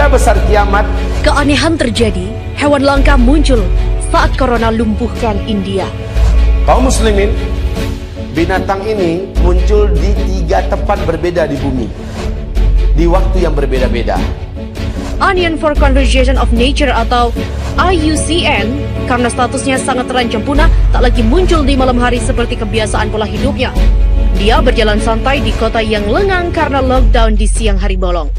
tanda besar kiamat. Keanehan terjadi, hewan langka muncul saat corona lumpuhkan India. Kaum muslimin, binatang ini muncul di 3 tempat berbeda di bumi, di waktu yang berbeda-beda. Union for Conservation of Nature atau IUCN, karena statusnya sangat terancam punah, tak lagi muncul di malam hari seperti kebiasaan pola hidupnya. Dia berjalan santai di kota yang lengang karena lockdown di siang hari bolong.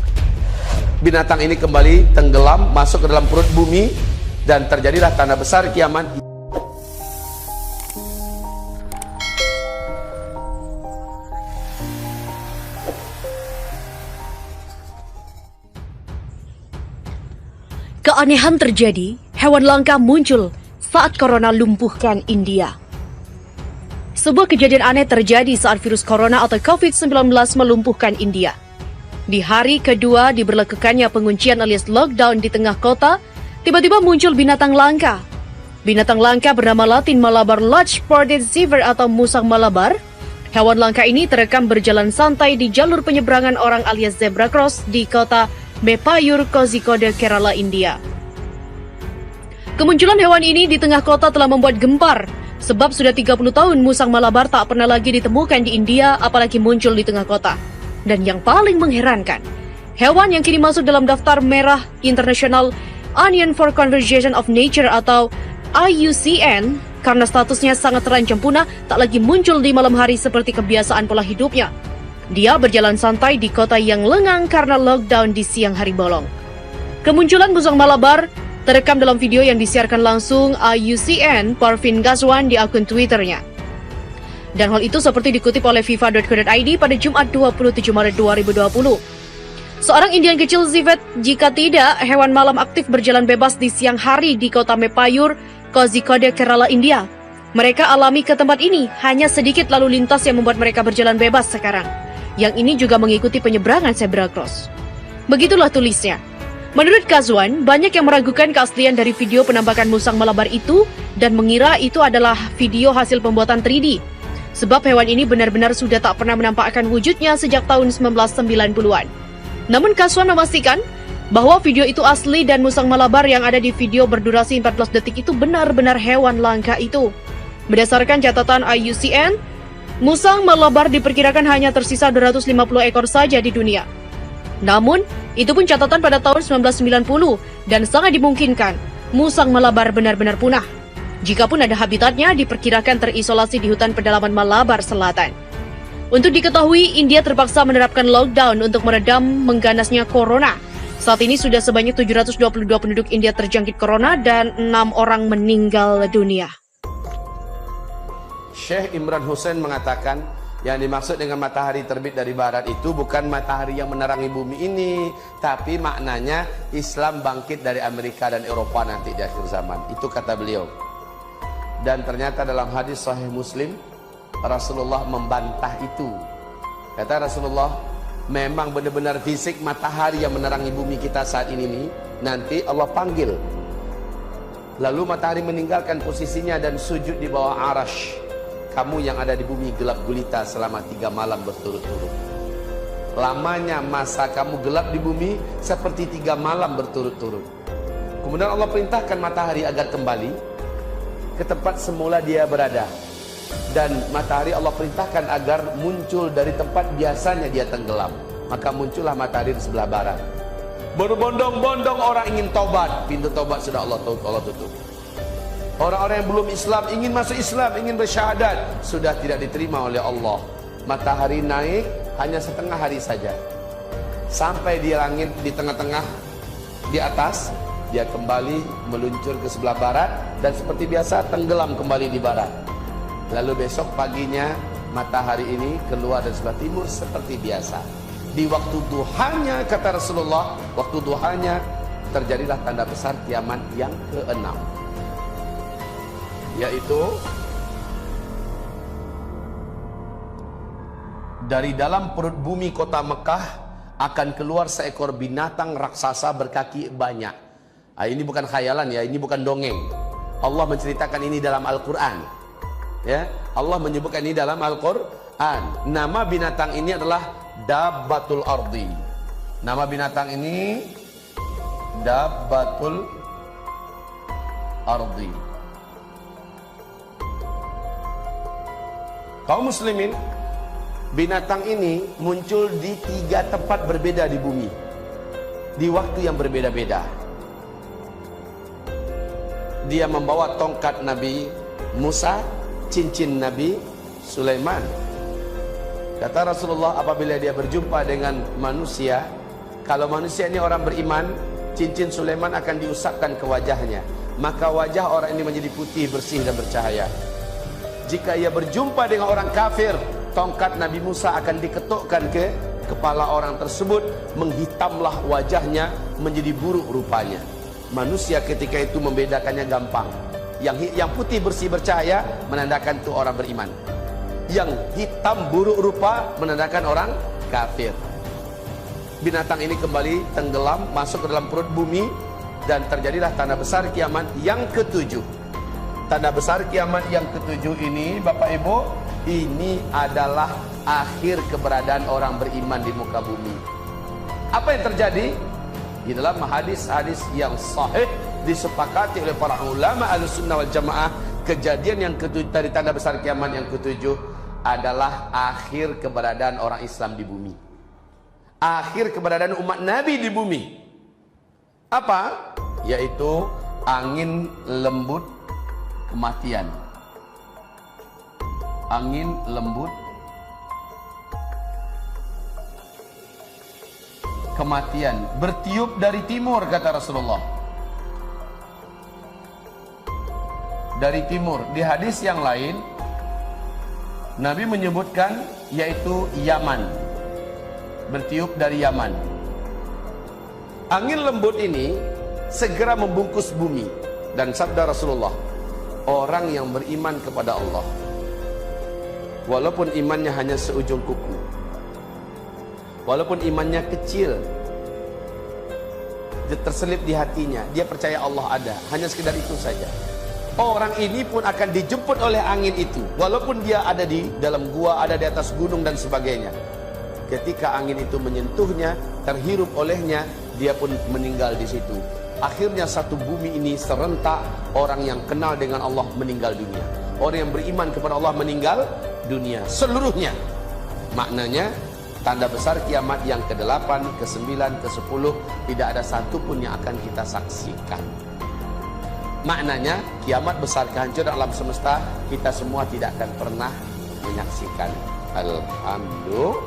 Binatang ini kembali tenggelam masuk ke dalam perut bumi dan terjadilah tanda besar kiamat. Keanehan terjadi, hewan langka muncul saat corona lumpuhkan India. Sebuah kejadian aneh terjadi saat virus corona atau COVID-19 melumpuhkan India. Di hari kedua diberlakukannya penguncian alias lockdown di tengah kota, tiba-tiba muncul binatang langka. Binatang langka bernama Latin Malabar Lodge-Spotted Zebra atau musang Malabar. Hewan langka ini terekam berjalan santai di jalur penyeberangan orang alias zebra cross di kota Mepayur, Kozhikode, Kerala, India. Kemunculan hewan ini di tengah kota telah membuat gempar, sebab sudah 30 tahun musang Malabar tak pernah lagi ditemukan di India, apalagi muncul di tengah kota. Dan yang paling mengherankan, hewan yang kini masuk dalam daftar merah internasional Union for Conservation of Nature atau IUCN, karena statusnya sangat terancam punah, tak lagi muncul di malam hari seperti kebiasaan pola hidupnya. Dia berjalan santai di kota yang lengang karena lockdown di siang hari bolong. Kemunculan musang Malabar terekam dalam video yang disiarkan langsung IUCN Parvin Gazwan di akun Twitternya. Dan hal itu seperti dikutip oleh FIFA.co.id pada Jumat 27 Maret 2020. Seorang Indian kecil zivet, jika tidak, hewan malam aktif berjalan bebas di siang hari di kota Mepayur, Kozhikode, Kerala, India. Mereka alami ke tempat ini, hanya sedikit lalu lintas yang membuat mereka berjalan bebas sekarang. Yang ini juga mengikuti penyeberangan zebra cross. Begitulah tulisnya. Menurut Kazwan, banyak yang meragukan keaslian dari video penampakan musang Malabar itu dan mengira itu adalah video hasil pembuatan 3D. Sebab hewan ini benar-benar sudah tak pernah menampakkan wujudnya sejak tahun 1990-an. Namun Kazwan memastikan bahwa video itu asli dan musang Malabar yang ada di video berdurasi 14 detik itu benar-benar hewan langka itu. Berdasarkan catatan IUCN, musang Malabar diperkirakan hanya tersisa 250 ekor saja di dunia. Namun, itu pun catatan pada tahun 1990 dan sangat dimungkinkan musang Malabar benar-benar punah. Jikapun ada habitatnya, diperkirakan terisolasi di hutan pedalaman Malabar Selatan. Untuk diketahui, India terpaksa menerapkan lockdown untuk meredam mengganasnya corona. Saat ini sudah sebanyak 722 penduduk India terjangkit corona dan 6 orang meninggal dunia. Syekh Imran Hussein mengatakan yang dimaksud dengan matahari terbit dari barat itu bukan matahari yang menerangi bumi ini, tapi maknanya Islam bangkit dari Amerika dan Eropa nanti di akhir zaman. Itu kata beliau. Dan ternyata dalam hadis Sahih Muslim, Rasulullah membantah itu. Kata Rasulullah, memang benar-benar fisik matahari yang menerangi bumi kita saat ini nih, nanti Allah panggil. Lalu matahari meninggalkan posisinya dan sujud di bawah arash. Kamu yang ada di bumi gelap gulita selama 3 malam berturut-turut. Lamanya masa kamu gelap di bumi seperti 3 malam berturut-turut. Kemudian Allah perintahkan matahari agar kembali ke tempat semula dia berada. Dan matahari Allah perintahkan agar muncul dari tempat biasanya dia tenggelam. Maka muncullah matahari di sebelah barat. Berbondong-bondong orang ingin tobat. Pintu tobat sudah Allah tutup. Orang-orang yang belum Islam ingin masuk Islam, ingin bersyahadat, sudah tidak diterima oleh Allah. Matahari naik hanya setengah hari saja. Sampai di langit di tengah-tengah, di atas, dia kembali meluncur ke sebelah barat dan seperti biasa tenggelam kembali di barat. Lalu besok paginya matahari ini keluar dari sebelah timur seperti biasa. Di waktu duhanya, kata Rasulullah, waktu duhanya terjadilah tanda besar kiamat yang ke-6. Yaitu dari dalam perut bumi kota Mekah akan keluar seekor binatang raksasa berkaki banyak. Ini bukan khayalan ya, ini bukan dongeng. Allah menceritakan ini dalam Al-Quran. Ya, Allah menyebutkan ini dalam Al-Quran. Nama binatang ini adalah Dabbatul Ardi. Nama binatang ini dabbatul ardi. Kaum muslimin, binatang ini muncul di 3 tempat berbeda di bumi, di waktu yang berbeda-beda. Dia membawa tongkat Nabi Musa, cincin Nabi Sulaiman. Kata Rasulullah, apabila dia berjumpa dengan manusia, kalau manusia ini orang beriman, cincin Sulaiman akan diusapkan ke wajahnya, maka wajah orang ini menjadi putih, bersih dan bercahaya. Jika ia berjumpa dengan orang kafir, tongkat Nabi Musa akan diketukkan ke kepala orang tersebut, menghitamlah wajahnya menjadi buruk rupanya. Manusia ketika itu membedakannya gampang. Yang putih bersih bercahaya menandakan itu orang beriman. Yang hitam buruk rupa menandakan orang kafir. Binatang ini kembali tenggelam masuk ke dalam perut bumi, dan terjadilah tanda besar kiamat yang ke-7. Tanda besar kiamat yang ke-7 ini, Bapak Ibu, ini adalah akhir keberadaan orang beriman di muka bumi. Apa yang terjadi? Di dalam hadis-hadis yang sahih disepakati oleh para ulama Ahlussunnah wal Jamaah, kejadian yang ke-7 dari tanda besar kiamat yang ke-7 adalah akhir keberadaan orang Islam di bumi. Akhir keberadaan umat Nabi di bumi. Apa? Yaitu angin lembut kematian. Angin lembut kematian bertiup dari timur, kata Rasulullah. Dari timur. Di hadis yang lain Nabi menyebutkan yaitu Yaman. Bertiup dari Yaman. Angin lembut ini segera membungkus bumi, dan sabda Rasulullah, orang yang beriman kepada Allah, walaupun imannya hanya seujung kuku, walaupun imannya kecil, dia terselip di hatinya, dia percaya Allah ada, hanya sekedar itu saja, orang ini pun akan dijemput oleh angin itu, walaupun dia ada di dalam gua, ada di atas gunung dan sebagainya. Ketika angin itu menyentuhnya, terhirup olehnya, dia pun meninggal di situ. Akhirnya satu bumi ini serentak orang yang kenal dengan Allah meninggal dunia. Orang yang beriman kepada Allah meninggal dunia seluruhnya. Maknanya tanda besar kiamat yang ke-8, ke-9, ke-10 tidak ada satu pun yang akan kita saksikan. Maknanya kiamat besar, kehancuran alam semesta, kita semua tidak akan pernah menyaksikan. Alhamdulillah.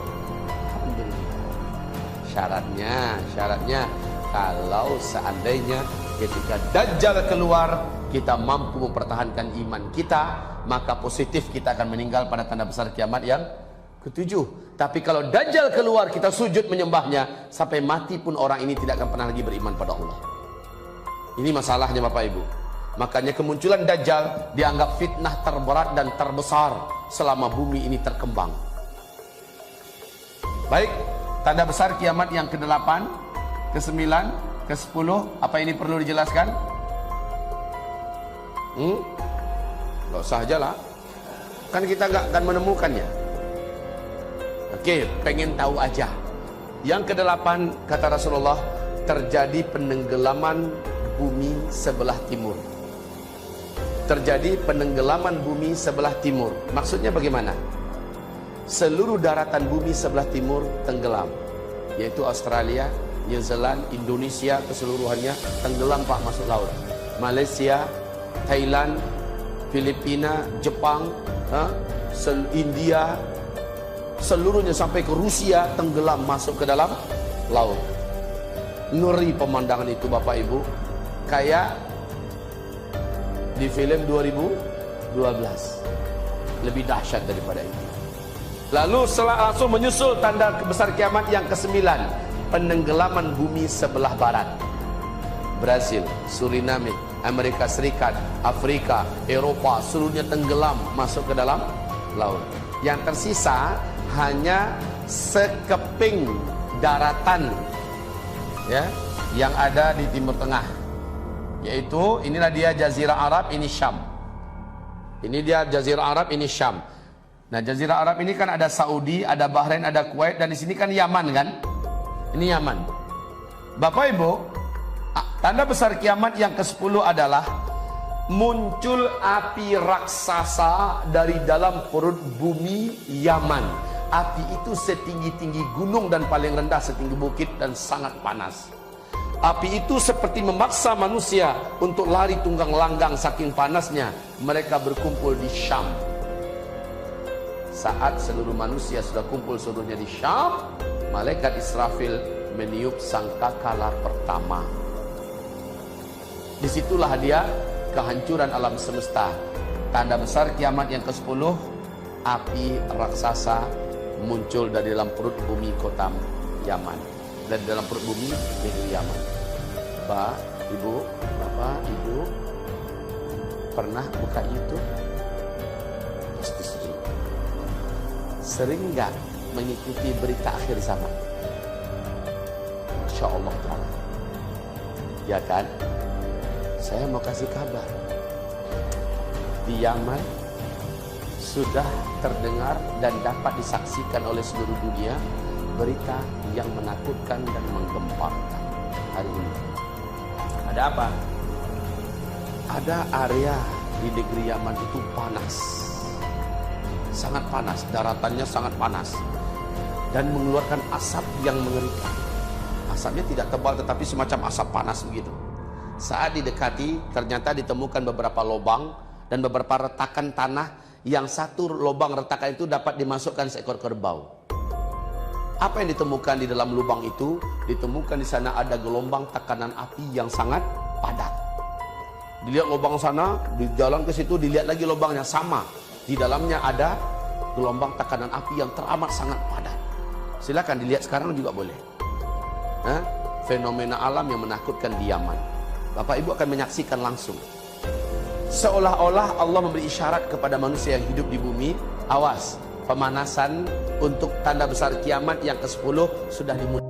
Syaratnya kalau seandainya ketika Dajjal keluar, kita mampu mempertahankan iman kita, maka positif kita akan meninggal pada tanda besar kiamat yang ke-7. Tapi kalau Dajjal keluar, kita sujud menyembahnya, sampai mati pun orang ini tidak akan pernah lagi beriman pada Allah. Ini masalahnya Bapak Ibu. Makanya kemunculan Dajjal dianggap fitnah terberat dan terbesar selama bumi ini terkembang. Baik, tanda besar kiamat yang ke-8, ke-9, ke-10, apa ini perlu dijelaskan? Gak usah aja lah, kan kita gak akan menemukannya. Oke, pengen tahu aja. Yang ke-8, kata Rasulullah, terjadi penenggelaman bumi sebelah timur. Terjadi penenggelaman bumi sebelah timur. Maksudnya bagaimana? Seluruh daratan bumi sebelah timur tenggelam, yaitu Australia, New Zealand, Indonesia keseluruhannya tenggelam Pak, masuk laut. Malaysia, Thailand, Filipina, Jepang, India, seluruhnya sampai ke Rusia tenggelam masuk ke dalam laut. Ngeri pemandangan itu Bapak Ibu, kayak di film 2012, lebih dahsyat daripada itu. Lalu langsung menyusul tanda besar kiamat yang ke-9, penenggelaman bumi sebelah barat. Brazil, Suriname, Amerika Serikat, Afrika, Eropa, seluruhnya tenggelam masuk ke dalam laut. Yang tersisa hanya sekeping daratan, ya, yang ada di Timur Tengah. Yaitu inilah dia Jazirah Arab, ini Syam. Ini dia Jazirah Arab, ini Syam. Nah, Jazirah Arab ini kan ada Saudi, ada Bahrain, ada Kuwait, dan di sini kan Yaman kan? Ini Yaman. Bapak Ibu, Tanda besar kiamat yang ke-10 adalah muncul api raksasa dari dalam perut bumi Yaman. Api itu setinggi-tinggi gunung dan paling rendah setinggi bukit dan sangat panas. Api itu seperti memaksa manusia untuk lari tunggang langgang saking panasnya. Mereka berkumpul di Syam. Saat seluruh manusia sudah kumpul seluruhnya di Syam, malaikat Israfil meniup sangkakala pertama. Disitulah dia kehancuran alam semesta. Tanda besar kiamat yang ke-10, api raksasa muncul dari dalam perut bumi kota Yaman, dari dalam perut bumi negeri Yaman. Pak, Ibu, Bapak, Ibu pernah buka YouTube? Pasti sering. Sering nggak mengikuti berita akhir zaman? Masya Allah Ta'ala. Ya kan? Saya mau kasih kabar. Di Yaman sudah terdengar dan dapat disaksikan oleh seluruh dunia berita yang menakutkan dan menggemparkan hari ini. Ada apa? Ada area di negeri Yaman itu panas, sangat panas, daratannya sangat panas dan mengeluarkan asap yang mengerikan. Asapnya tidak tebal tetapi semacam asap panas begitu. Saat didekati ternyata ditemukan beberapa lubang dan beberapa retakan tanah. Yang satu lubang retakan itu dapat dimasukkan seekor kerbau. Apa yang ditemukan di dalam lubang itu? Ditemukan di sana ada gelombang tekanan api yang sangat padat. Dilihat lubang sana, di jalan ke situ dilihat lagi lubangnya sama. Di dalamnya ada gelombang tekanan api yang teramat sangat padat. Silakan dilihat sekarang juga boleh. Fenomena alam yang menakutkan di Yaman. Bapak Ibu akan menyaksikan langsung. Seolah-olah Allah memberi isyarat kepada manusia yang hidup di bumi, awas, pemanasan untuk tanda besar kiamat yang ke-10 sudah dimulai.